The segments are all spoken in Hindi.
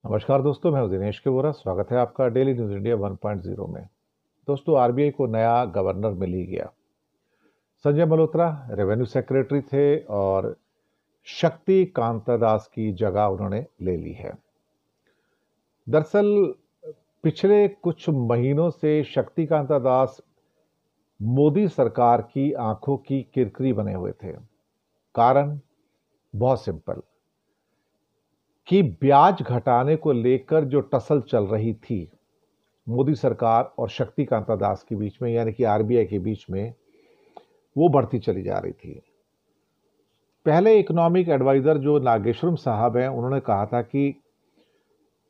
नमस्कार दोस्तों, मैं हूं दिनेश के वोरा। स्वागत है आपका डेली न्यूज इंडिया 1.0 में। दोस्तों, आरबीआई को नया गवर्नर मिल ही गया। संजय मल्होत्रा रेवेन्यू सेक्रेटरी थे और शक्ति कांता दास की जगह उन्होंने ले ली है। दरअसल पिछले कुछ महीनों से शक्ति कांता दास मोदी सरकार की आंखों की किरकिरी बने हुए थे। कारण बहुत सिंपल कि ब्याज घटाने को लेकर जो टसल चल रही थी मोदी सरकार और शक्ति कांता दास के बीच में, यानी कि आरबीआई के बीच में, वो बढ़ती चली जा रही थी। पहले इकोनॉमिक एडवाइजर जो नागेश्वरम साहब हैं, उन्होंने कहा था कि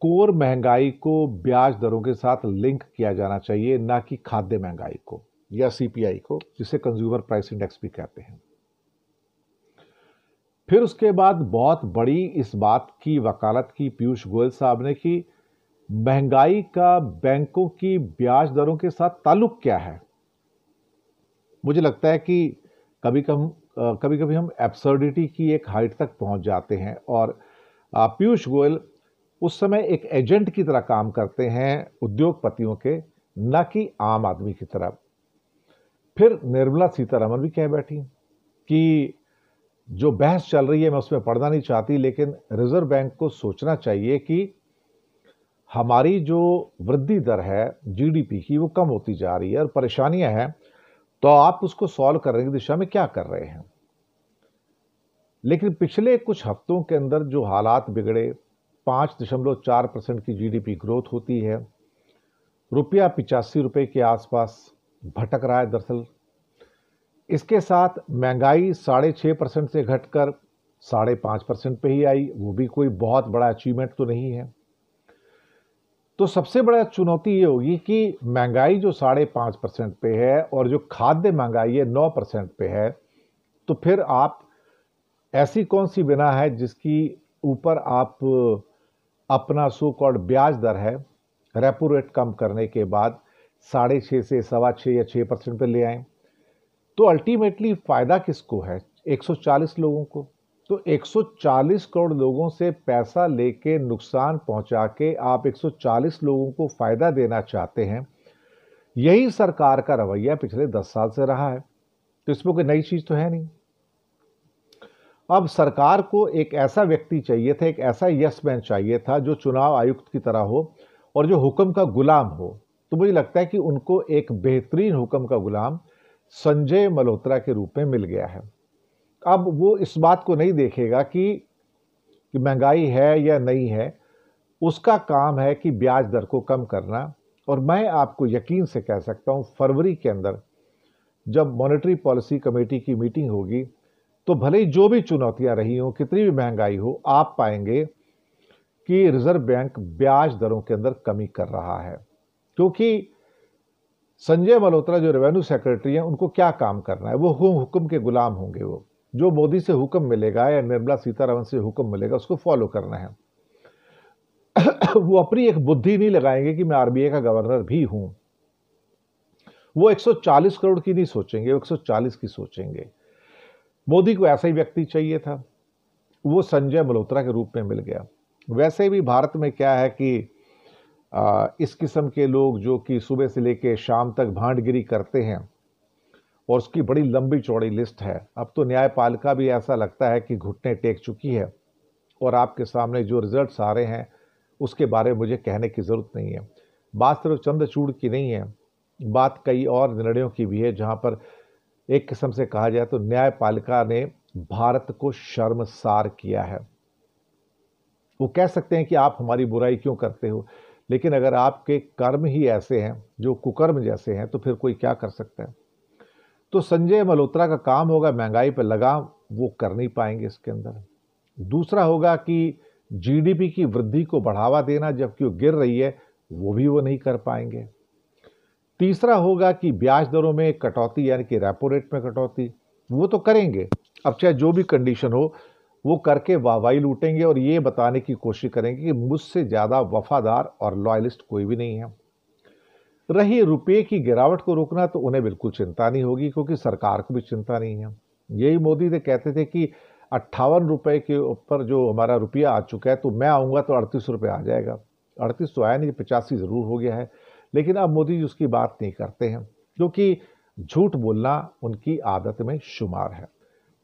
कोर महंगाई को ब्याज दरों के साथ लिंक किया जाना चाहिए, ना कि खाद्य महंगाई को या सीपीआई को, जिसे कंज्यूमर प्राइस इंडेक्स भी कहते हैं। फिर उसके बाद बहुत बड़ी इस बात की वकालत की पीयूष गोयल साहब ने कि महंगाई का बैंकों की ब्याज दरों के साथ ताल्लुक क्या है। मुझे लगता है कि कभी कभी हम एब्सर्डिटी की एक हाइट तक पहुंच जाते हैं और पीयूष गोयल उस समय एक एजेंट की तरह काम करते हैं उद्योगपतियों के, न कि आम आदमी की तरह। फिर निर्मला सीतारमण भी कह बैठी कि जो बहस चल रही है मैं उसमें पढ़ना नहीं चाहती, लेकिन रिजर्व बैंक को सोचना चाहिए कि हमारी जो वृद्धि दर है जीडीपी की, वो कम होती जा रही है और परेशानियां हैं, तो आप उसको सॉल्व करने की दिशा में क्या कर रहे हैं। लेकिन पिछले कुछ हफ्तों के अंदर जो हालात बिगड़े, 5.4% की जीडीपी ग्रोथ होती है, रुपया 85 रुपए के आसपास भटक रहा है। दरअसल इसके साथ महंगाई 6.5% से घटकर 5.5% पे ही आई, वो भी कोई बहुत बड़ा अचीवमेंट तो नहीं है। तो सबसे बड़ा चुनौती ये होगी कि महंगाई जो 5.5% पे है और जो खाद्य महंगाई है 9% पे है, तो फिर आप ऐसी कौन सी बिना है जिसकी ऊपर आप अपना सो कॉल्ड ब्याज दर है रेपो रेट कम करने के बाद 6.5 से 6.25 या 6% पे ले आए। तो अल्टीमेटली फायदा किसको है? 140 लोगों को। तो 140 करोड़ लोगों से पैसा लेके नुकसान पहुंचा के आप 140 लोगों को फायदा देना चाहते हैं। यही सरकार का रवैया पिछले 10 साल से रहा है, तो इसमें कोई नई चीज तो है नहीं। अब सरकार को एक ऐसा व्यक्ति चाहिए था, एक ऐसा यस मैन चाहिए था जो चुनाव आयुक्त की तरह हो और जो हुक्म का गुलाम हो। तो मुझे लगता है कि उनको एक बेहतरीन हुक्म का गुलाम संजय मल्होत्रा के रूप में मिल गया है। अब वो इस बात को नहीं देखेगा कि महंगाई है या नहीं है, उसका काम है कि ब्याज दर को कम करना। और मैं आपको यकीन से कह सकता हूं, फरवरी के अंदर जब मॉनेटरी पॉलिसी कमेटी की मीटिंग होगी, तो भले ही जो भी चुनौतियां रही हों, कितनी भी महंगाई हो, आप पाएंगे कि रिजर्व बैंक ब्याज दरों के अंदर कमी कर रहा है। क्योंकि संजय मल्होत्रा जो रेवेन्यू सेक्रेटरी हैं, उनको क्या काम करना है? वो हुक्म के गुलाम होंगे। वो जो मोदी से हुक्म मिलेगा या निर्मला सीतारमण से हुक्म मिलेगा उसको फॉलो करना है। वो अपनी एक बुद्धि नहीं लगाएंगे कि मैं आरबीआई का गवर्नर भी हूं। वो 140 करोड़ की नहीं सोचेंगे, वो 140 की सोचेंगे। मोदी को ऐसा ही व्यक्ति चाहिए था, वो संजय मल्होत्रा के रूप में मिल गया। वैसे भी भारत में क्या है कि इस किस्म के लोग जो कि सुबह से लेकर शाम तक भांडगिरी करते हैं, और उसकी बड़ी लंबी चौड़ी लिस्ट है। अब तो न्यायपालिका भी ऐसा लगता है कि घुटने टेक चुकी है और आपके सामने जो रिजल्ट्स आ रहे हैं उसके बारे में मुझे कहने की ज़रूरत नहीं है। बात सिर्फ चंद्रचूड़ की नहीं है, बात कई और निर्णयों की भी है, जहां पर एक किस्म से कहा जाए तो न्यायपालिका ने भारत को शर्मसार किया है। वो कह सकते हैं कि आप हमारी बुराई क्यों करते हो, लेकिन अगर आपके कर्म ही ऐसे हैं जो कुकर्म जैसे हैं, तो फिर कोई क्या कर सकता है। तो संजय मल्होत्रा का काम होगा महंगाई पर लगाम, वो कर नहीं पाएंगे इसके अंदर। दूसरा होगा कि जीडीपी की वृद्धि को बढ़ावा देना, जबकि वो गिर रही है, वो भी वो नहीं कर पाएंगे। तीसरा होगा कि ब्याज दरों में कटौती, यानी कि रेपो रेट में कटौती, वो तो करेंगे। अब चाहे जो भी कंडीशन हो, वो करके वाहवाही लूटेंगे और ये बताने की कोशिश करेंगे कि मुझसे ज्यादा वफादार और लॉयलिस्ट कोई भी नहीं है। रही रुपये की गिरावट को रोकना, तो उन्हें बिल्कुल चिंता नहीं होगी, क्योंकि सरकार को भी चिंता नहीं है। यही मोदी ने कहते थे कि ₹58 के ऊपर जो हमारा रुपया आ चुका है, तो मैं आऊँगा तो ₹38 आ जाएगा। 38 तो आया नहीं, 85 ज़रूर हो गया है। लेकिन अब मोदी जी उसकी बात नहीं करते हैं, क्योंकि झूठ बोलना उनकी आदत में शुमार है।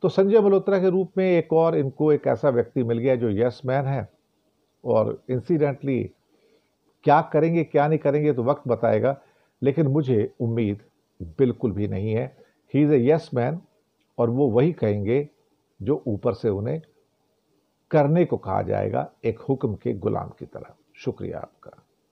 तो संजय मल्होत्रा के रूप में एक और इनको एक ऐसा व्यक्ति मिल गया जो यस मैन है, और इंसिडेंटली क्या करेंगे क्या नहीं करेंगे तो वक्त बताएगा, लेकिन मुझे उम्मीद बिल्कुल भी नहीं है। He is a yes man, और वो वही कहेंगे जो ऊपर से उन्हें करने को कहा जाएगा, एक हुक्म के गुलाम की तरह। शुक्रिया आपका।